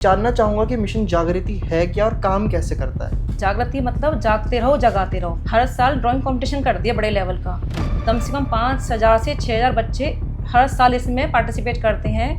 जानना चाहूंगा कि मिशन जागृति है क्या और काम कैसे करता है। जागृति मतलब जागते रहो जगाते रहो। हर साल ड्राइंग कंपटीशन कर दिया बड़े लेवल का। कम से कम 5,000 से 6,000 बच्चे हर साल इसमें पार्टिसिपेट करते हैं।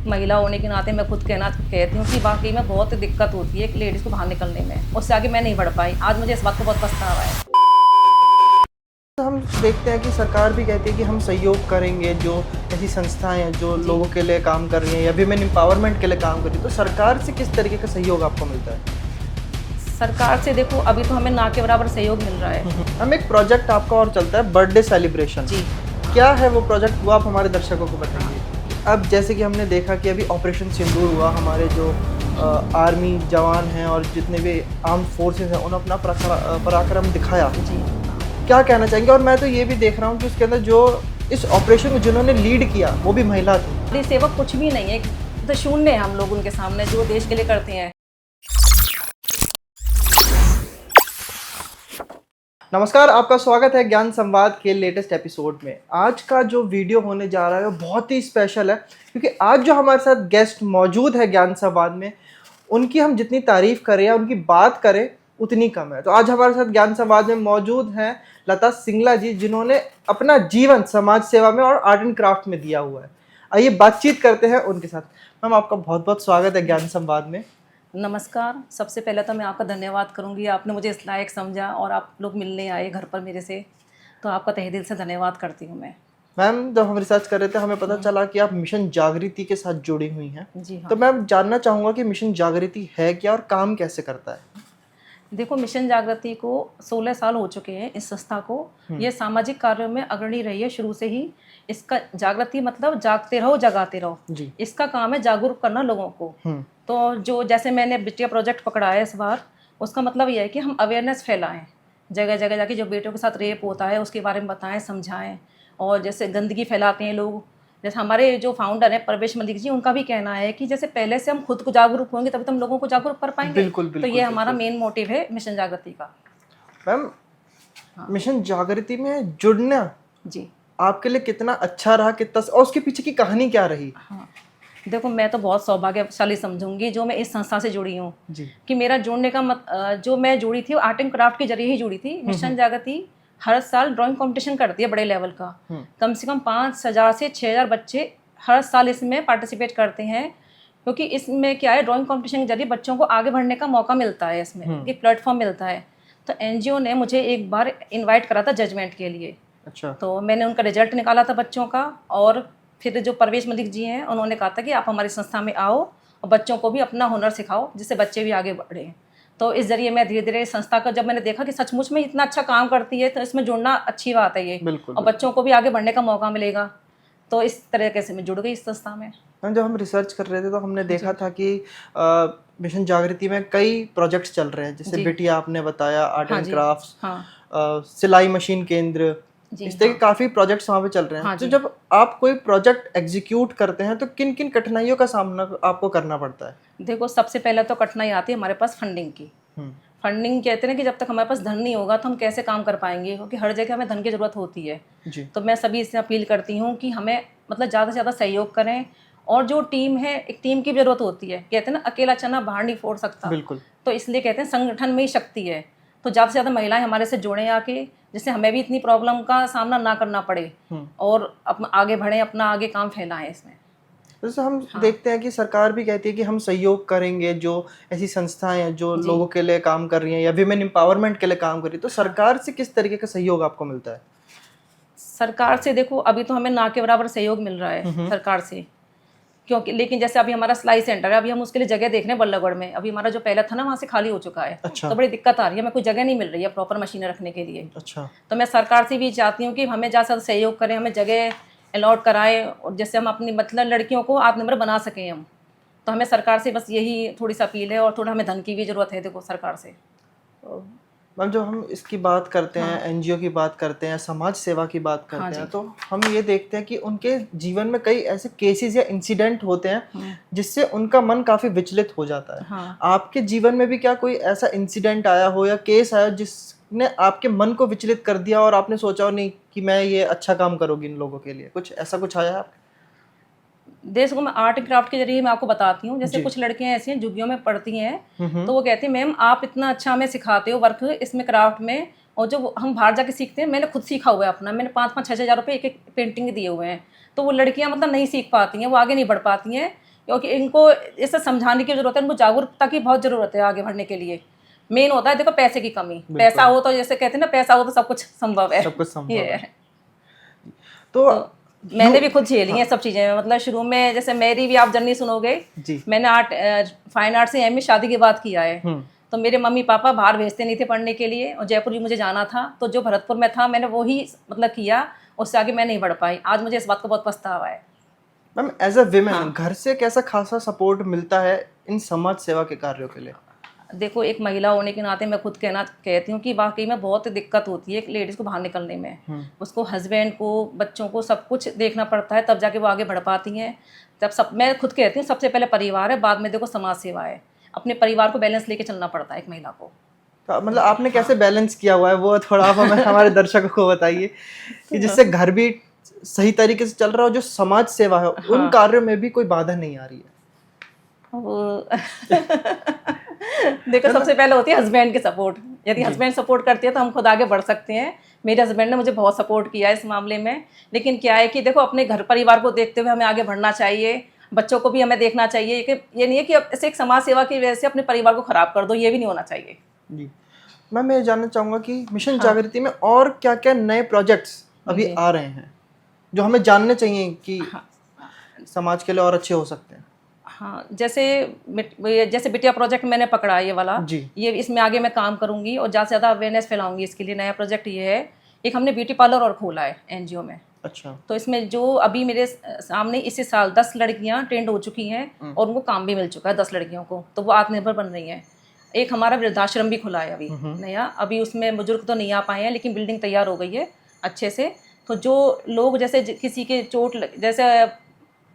महिला होने के नाते मैं खुद कहती हूँ कि वाकई में बहुत दिक्कत होती है कि लेडीज़ को बाहर निकलने में। उससे आगे मैं नहीं बढ़ पाई। आज मुझे इस बात को बहुत पछतावा है। तो हम देखते हैं कि सरकार भी कहती है कि हम सहयोग करेंगे, जो ऐसी संस्थाएं हैं जो लोगों के लिए काम कर रही हैं या विमेन एम्पावरमेंट के लिए काम कर रही है, तो सरकार से किस तरीके का सहयोग आपको मिलता है? सरकार से देखो, अभी तो हमें ना के बराबर सहयोग मिल रहा है। हम एक प्रोजेक्ट आपका और चलता है, बर्थडे सेलिब्रेशन। जी, क्या है वो प्रोजेक्ट, वो आप हमारे दर्शकों को बताइए। अब जैसे कि हमने देखा कि अभी ऑपरेशन सिंदूर हुआ, हमारे जो आर्मी जवान हैं और जितने भी आर्म फोर्सेस हैं उन्होंने अपना पराक्रम दिखाया। जी। क्या कहना चाहेंगे? और मैं तो ये भी देख रहा हूँ कि उसके अंदर जो इस ऑपरेशन को जिन्होंने लीड किया वो भी महिला थी। ये सेवक कुछ भी नहीं है, तो शून्य है हम लोग उनके सामने जो देश के लिए करते हैं। नमस्कार, आपका स्वागत है ज्ञान संवाद के लेटेस्ट एपिसोड में। आज का जो वीडियो होने जा रहा है वो बहुत ही स्पेशल है, क्योंकि आज जो हमारे साथ गेस्ट मौजूद है ज्ञान संवाद में, उनकी हम जितनी तारीफ करें या उनकी बात करें उतनी कम है। तो आज हमारे साथ ज्ञान संवाद में मौजूद हैं लता सिंगला जी, जिन्होंने अपना जीवन समाज सेवा में और आर्ट एंड क्राफ्ट में दिया हुआ है। आइए बातचीत करते हैं उनके साथ। मैम, आपका बहुत बहुत स्वागत है ज्ञान संवाद में। नमस्कार। सबसे पहले तो मैं आपका धन्यवाद करूंगी, आपने मुझे इस लायक समझा और आप लोग मिलने आए घर पर मेरे से, तो आपका तहे दिल से धन्यवाद करती हूँ मैं। मैम, जब हम रिसर्च कर रहे थे हमें पता चला कि आप मिशन जागृति के साथ जुड़ी हुई हैं। जी हाँ। तो मैं जानना चाहूँगा कि मिशन जागृति है क्या और काम कैसे करता है? देखो, मिशन जागृति को 16 साल हो चुके हैं इस संस्था को। ये सामाजिक कार्यों में अग्रणी रही है शुरू से ही। इसका जागृति मतलब जागते रहो जगाते रहो। जी। इसका काम है जागरूक करना लोगों को। तो जो जैसे मैंने बिटिया प्रोजेक्ट पकड़ा है इस बार, उसका मतलब ये है कि हम अवेयरनेस फैलाएं, जगह जगह जाके जो बेटियों के साथ रेप होता है उसके बारे में बताएं, समझाएं। और जैसे गंदगी फैलाते हैं लोग, जैसे हमारे जो फाउंडर हैं परवेश मलिक जी, उनका भी कहना है कि जैसे पहले से हम खुद को जागरूक होंगे तभी तो हम लोगों को जागरूक कर पाएंगे। बिल्कुल, तो ये हमारा मेन मोटिव है मिशन जागृति का। मैम, मिशन जागृति में जुड़ना जी आपके लिए कितना अच्छा रहा, कितना, और उसके पीछे की कहानी क्या रही? हाँ, देखो मैं तो बहुत सौभाग्यशाली समझूंगी जो मैं इस संस्था से जुड़ी हूँ। जी। कि मेरा जुड़ने का जो मैं जुड़ी थी वो आर्ट एंड क्राफ्ट के जरिए ही जुड़ी थी। मिशन जागृति हर साल ड्राइंग कंपटीशन करती है बड़े लेवल का। कम से कम 5,000 से 6,000 बच्चे हर साल इसमें पार्टिसिपेट करते हैं, क्योंकि इसमें क्या है, ड्राइंग कंपटीशन के जरिए बच्चों को आगे बढ़ने का मौका मिलता है, इसमें एक प्लेटफॉर्म मिलता है। तो एनजीओ ने मुझे एक बार इन्वाइट करा था जजमेंट के लिए। अच्छा। तो मैंने उनका रिजल्ट निकाला था बच्चों का, और फिर जो परवेश मलिक जी हैं उन्होंने कहा था कि आप हमारी संस्था में आओ और बच्चों को भी अपना हुनर सिखाओ जिससे बच्चे भी आगे बढ़े। तो इस जरिए मैं धीरे धीरे संस्था का, जब मैंने देखा कि सचमुच में इतना अच्छा काम करती है तो इसमें जुड़ना अच्छी बात है ये। बिल्कुल। और बच्चों को भी आगे बढ़ने का मौका मिलेगा, तो इस तरीके से मैं जुड़ गई इस संस्था में। मैम, जब हम रिसर्च कर रहे थे तो हमने देखा था कि मिशन जागृति में कई प्रोजेक्ट्स चल रहे हैं, जैसे बिटिया आपने बताया, आर्ट एंड क्राफ्ट्स, सिलाई मशीन केंद्र, इस तरह के काफी प्रोजेक्ट्स वहाँ पे चल रहे हैं। तो जब आप कोई प्रोजेक्ट एग्जीक्यूट करते हैं तो किन किन कठिनाइयों का सामना आपको करना पड़ता है? देखो, सबसे पहले तो कठिनाई आती है हमारे पास फंडिंग की। फंडिंग कहते हैं कि जब तक हमारे पास धन नहीं होगा तो हम कैसे काम कर पाएंगे, क्योंकि हर जगह हमें धन की जरूरत होती है। जी। तो मैं सभी इससे अपील करती हूँ कि हमें मतलब ज़्यादा से ज़्यादा सहयोग करें। और जो टीम है, एक टीम की जरूरत होती है। कहते हैं ना, अकेला चना बाहर नहीं फोड़ सकता। बिल्कुल। तो इसलिए कहते हैं संगठन में ही शक्ति है। तो ज़्यादा से ज़्यादा महिलाएं हमारे से जुड़ें आके, जिससे हमें भी इतनी प्रॉब्लम का सामना ना करना पड़े और आगे बढ़ें, अपना आगे काम फैलाएं इसमें। जैसे हम देखते हैं कि सरकार भी कहती है कि हम सहयोग करेंगे, जो ऐसी संस्थाएं हैं जो लोगों के लिए काम कर रही हैं या विमेन एम्पावरमेंट के लिए काम कर रही है, तो सरकार से किस तरीके का सहयोग आपको मिलता है? सरकार से देखो, अभी तो हमें ना के बराबर सहयोग मिल रहा है सरकार से, क्योंकि लेकिन जैसे अभी हमारा सिलाई सेंटर है, अभी हम उसके लिए जगह देख रहे हैं बल्लभगढ़ में। अभी हमारा जो पहला था ना, वहाँ से खाली हो चुका है। अच्छा। तो बड़ी दिक्कत आ रही है, हमें कोई जगह नहीं मिल रही है प्रॉपर मशीनें रखने के लिए। अच्छा। तो मैं सरकार से भी चाहती हूँ कि हमें ज़्यादा से ज़्यादा सहयोग करें, हमें जगह अलॉट कराएं, और जैसे हम अपनी मतलब लड़कियों को आत्मनिर्भर बना सकें हम। तो हमें सरकार से बस यही थोड़ी सी अपील है, और थोड़ा हमें धन की भी ज़रूरत है देखो सरकार से। मैम, जब हम इसकी बात करते हैं, एनजीओ की बात करते हैं, समाज सेवा की बात करते हैं, तो हम ये देखते हैं कि उनके जीवन में कई ऐसे केसेस या इंसिडेंट होते हैं जिससे उनका मन काफी विचलित हो जाता है। आपके जीवन में भी क्या कोई ऐसा इंसिडेंट आया हो या केस आया ने आपके मन को विचलित कर दिया और आपने सोचा हो नहीं कि मैं ये अच्छा काम करूँगी इन लोगों के लिए, कुछ ऐसा कुछ आया आप? देखो मैं आर्ट एंड क्राफ्ट के जरिए मैं आपको बताती हूँ। जैसे जी। कुछ लड़कियां ऐसी हैं झुग्गियों में पढ़ती हैं, हम्म। तो वो कहती हैं मैम आप इतना अच्छा हमें सिखाते हो वर्क इसमें क्राफ्ट में, और जो हम बाहर जाके सीखते हैं मैंने खुद सीखा हुआ है अपना, मैंने 5-5 6 हज़ार रुपये एक एक पेंटिंग दिए हुए हैं। तो वो लड़कियां मतलब नहीं सीख पाती हैं, वो आगे नहीं बढ़ पाती हैं, क्योंकि इनको ऐसा समझाने की जरूरत है, इनको जागरूकता की बहुत ज़रूरत है आगे बढ़ने के लिए। मेन होता है देखो पैसे की कमी, पैसा हो तो जैसे कहते हैं ना पैसा हो तो सब कुछ संभव है, सब कुछ संभव ये है। है। तो तो मैंने भी खुद झेली हैं सब चीज़ें, मतलब शुरू में जैसे मेरी भी आप जर्नी सुनोगे, जी। मैंने फाइन आर्ट से एमए शादी के बाद किया है। तो मेरे मम्मी पापा बाहर भेजते नहीं थे पढ़ने के लिए, और जयपुर भी मुझे जाना था, तो जो भरतपुर में था मैंने वही मतलब किया, उससे आगे मैं नहीं बढ़ पाई। आज मुझे इस बात का बहुत पछतावा है। मैम एज अ विमेन घर से कैसा खासा सपोर्ट मिलता है इन समाज सेवा के कार्यों के लिए? देखो एक महिला होने के नाते मैं खुद कहती हूँ कि वाकई में बहुत दिक्कत होती है एक लेडीज़ को बाहर निकलने में। उसको हस्बैंड को बच्चों को सब कुछ देखना पड़ता है, तब जाके वो आगे बढ़ पाती हैं। तब सब मैं खुद कहती हूँ सबसे पहले परिवार है, बाद में देखो समाज सेवा है। अपने परिवार को बैलेंस लेके चलना पड़ता है एक महिला को। तो मतलब आपने कैसे बैलेंस किया हुआ है वो थोड़ा आप हमें हमारे दर्शकों को बताइए कि जिससे घर भी सही तरीके से चल रहा हो, जो समाज सेवा है उन कार्यों में भी कोई बाधा नहीं आ रही है? वो देखो सबसे पहले होती है हस्बैंड की सपोर्ट। यदि हस्बैंड सपोर्ट करती है तो हम खुद आगे बढ़ सकते हैं। मेरे हस्बैंड ने मुझे बहुत सपोर्ट किया है इस मामले में। लेकिन क्या है कि देखो अपने घर परिवार को देखते हुए हमें आगे बढ़ना चाहिए, बच्चों को भी हमें देखना चाहिए कि ये नहीं है कि ऐसे एक समाज सेवा की वजह से अपने परिवार को खराब कर दो, ये भी नहीं होना चाहिए। जी। मैं ये जानना चाहूँगा कि मिशन जागृति में और क्या क्या नए प्रोजेक्ट्स अभी आ रहे हैं जो हमें जानने चाहिए कि समाज के लिए और अच्छे हो सकते हैं? हाँ, जैसे बिटिया प्रोजेक्ट मैंने पकड़ा ये वाला जी। ये इसमें आगे मैं काम करूंगी और ज़्यादा से ज़्यादा अवेयरनेस फैलाऊंगी इसके लिए। नया प्रोजेक्ट ये है, एक हमने ब्यूटी पार्लर और खोला है एनजीओ में। अच्छा। तो इसमें जो अभी मेरे सामने इसी साल 10 लड़कियां ट्रेंड हो चुकी हैं और उनको काम भी मिल चुका है 10 लड़कियों को, तो वो आत्मनिर्भर बन रही हैं। एक हमारा वृद्धाश्रम भी खुला है अभी नया, अभी उसमें बुजुर्ग तो नहीं आ पाए हैं लेकिन बिल्डिंग तैयार हो गई है अच्छे से। तो जो लोग जैसे किसी के जैसे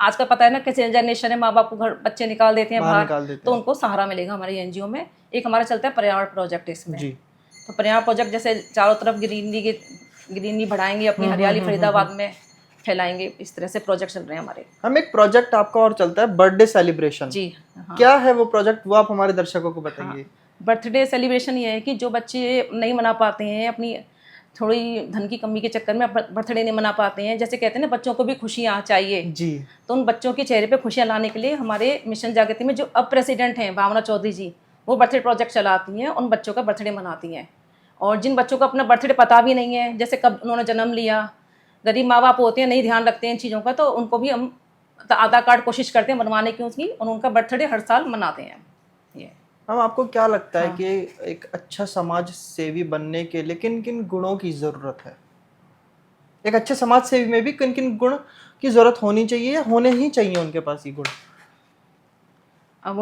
आजकल पता है ना कैसे जनरेशन है, माँ बाप को घर बच्चे निकाल देते हैं बाहर, तो उनको सहारा मिलेगा हमारे एनजीओ में। एक हमारा चलता है पर्यावरण प्रोजेक्ट इसमें जी। तो पर्यावरण प्रोजेक्ट जैसे चारों तरफ ग्रीनरी बढ़ाएंगे, अपनी हरियाली फरीदाबाद में फैलाएंगे, इस तरह से प्रोजेक्ट चल रहे हैं हमारे। हम एक प्रोजेक्ट आपका और चलता है बर्थडे सेलिब्रेशन जी। क्या है वो प्रोजेक्ट, वो आप हमारे दर्शकों को बताइए। बर्थडे सेलिब्रेशन ये है कि जो बच्चे नहीं मना पाते हैं, अपनी थोड़ी धन की कमी के चक्कर में बर्थडे नहीं मना पाते हैं, जैसे कहते हैं ना बच्चों को भी खुशियाँ चाहिए जी, तो उन बच्चों के चेहरे पे खुशियाँ लाने के लिए हमारे मिशन जागृति में जो अब प्रेसिडेंट हैं भावना चौधरी जी, वो बर्थडे प्रोजेक्ट चलाती हैं, उन बच्चों का बर्थडे मनाती हैं। और जिन बच्चों को अपना बर्थडे पता भी नहीं है, जैसे कब उन्होंने जन्म लिया, गरीब माँ बाप होते हैं नहीं ध्यान रखते हैं इन चीज़ों का, तो उनको भी हम आधार कार्ड कोशिश करते हैं बनवाने की उसकी, और उनका बर्थडे हर साल मनाते हैं। ये हम आपको क्या लगता है कि एक अच्छा समाज सेवी बनने के लिए किन किन गुणों की ज़रूरत है? एक अच्छे समाज सेवी में भी किन किन गुण की ज़रूरत होनी चाहिए या होने ही चाहिए उनके पास ये गुण? अब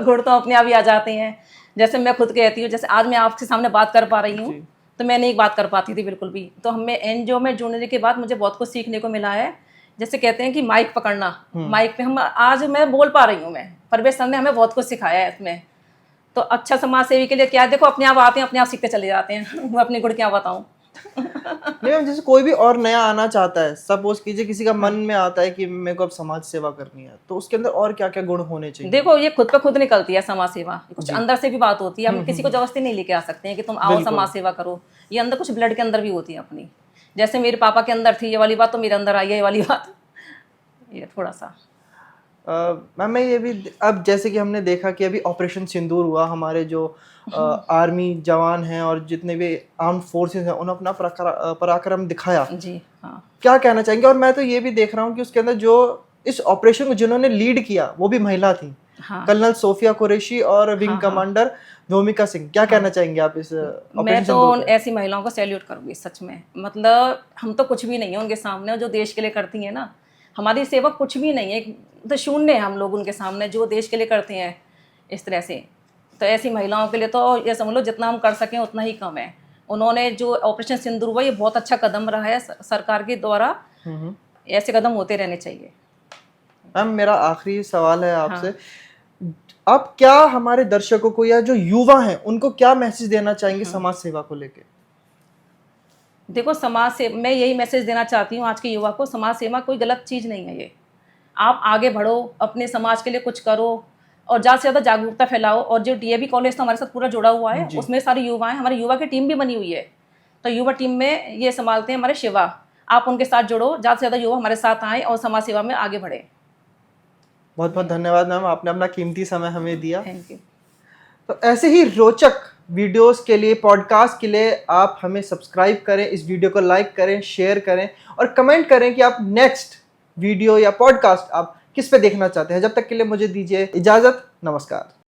गुण तो अपने आप ही आ जाते हैं। जैसे मैं खुद कहती हूँ, जैसे आज मैं आपके सामने बात कर पा रही हूँ तो मैं नहीं बात कर पाती थी बिल्कुल भी। तो हमें एनजीओ में जुड़ने के बाद मुझे बहुत कुछ सीखने को मिला है। जैसे कहते हैं कि माइक पकड़ना, माइक पे हम आज मैं बोल पा रही हूँ, मैं परवेश सर ने हमें बहुत कुछ सिखाया है इसमें। तो अच्छा समाज सेवी के लिए क्या है, देखो अपने आप आते हैं, अपने आप सीखते चले जाते हैं। मैं अपनी गुण क्या बताऊँ। नहीं, जैसे कोई भी और नया आना चाहता है, सपोज कीजिए किसी का मन में आता है कि मेरे को अब समाज सेवा करनी है, तो उसके अंदर और क्या क्या गुण होने चाहिए? देखो ये खुद पे खुद निकलती है समाज सेवा, कुछ अंदर से भी बात होती है। हम किसी को जबरदस्ती नहीं लेके आ सकते हैं कि तुम आओ समाज सेवा करो, ये अंदर कुछ ब्लड के अंदर भी होती है अपनी। जैसे मेरे पापा के अंदर थी ये वाली बात, तो मेरे अंदर आई है ये वाली बात। ये थोड़ा सा मैम मैं ये भी अब जैसे कि हमने देखा कि अभी ऑपरेशन सिंदूर हुआ, हमारे जो आर्मी जवान हैं और जितने भी आर्म फोर्सेस हैं उन्होंने अपना पराक्रम दिखाया जी। हाँ, क्या कहना चाहेंगे? और मैं तो ये भी देख रहा हूँ कि उसके अंदर जो इस ऑपरेशन को जिन्होंने लीड किया वो भी महिला थी। हाँ। कर्नल सोफिया कुरैशी और विंग कमांडर भूमिका सिंह, क्या कहना चाहेंगे आप इस मैं तो ऐसी महिलाओं को सैल्यूट करूँगी सच में। मतलब हम तो कुछ भी नहीं है उनके सामने, जो देश के लिए करती हैं ना, हमारी सेवा कुछ भी नहीं है, तो शून्य है हम लोग उनके सामने, जो देश के लिए करते हैं इस तरह से। तो ऐसी महिलाओं के लिए तो ये समझ लो जितना हम कर सकें उतना ही कम है। उन्होंने जो ऑपरेशन सिंदूर हुआ ये बहुत अच्छा कदम रहा है सरकार के द्वारा, ऐसे कदम होते रहने चाहिए। मैम मेरा आखिरी सवाल है आपसे। आप क्या हमारे दर्शकों को या जो युवा हैं उनको क्या मैसेज देना चाहेंगे समाज सेवा को लेके? देखो, समाज से मैं यही मैसेज देना चाहती हूँ आज के युवा को, समाज सेवा कोई गलत चीज़ नहीं है ये। आप आगे बढ़ो, अपने समाज के लिए कुछ करो और ज़्यादा से ज़्यादा जागरूकता फैलाओ। और जो डीएवी कॉलेज तो हमारे साथ पूरा जुड़ा हुआ है, उसमें सारे युवा हैं, हमारे युवा की टीम भी बनी हुई है। तो युवा टीम में ये संभालते हैं हमारे शिवा, आप उनके साथ जुड़ो, ज़्यादा से ज़्यादा युवा हमारे साथ आएँ और समाज सेवा में आगे बढ़े। बहुत बहुत धन्यवाद मैम, आपने अपना कीमती समय हमें दिया। Thank you. तो ऐसे ही रोचक वीडियोस के लिए, पॉडकास्ट के लिए आप हमें सब्सक्राइब करें, इस वीडियो को लाइक करें, शेयर करें और कमेंट करें कि आप नेक्स्ट वीडियो या पॉडकास्ट आप किस पे देखना चाहते हैं। जब तक के लिए मुझे दीजिए इजाज़त। नमस्कार।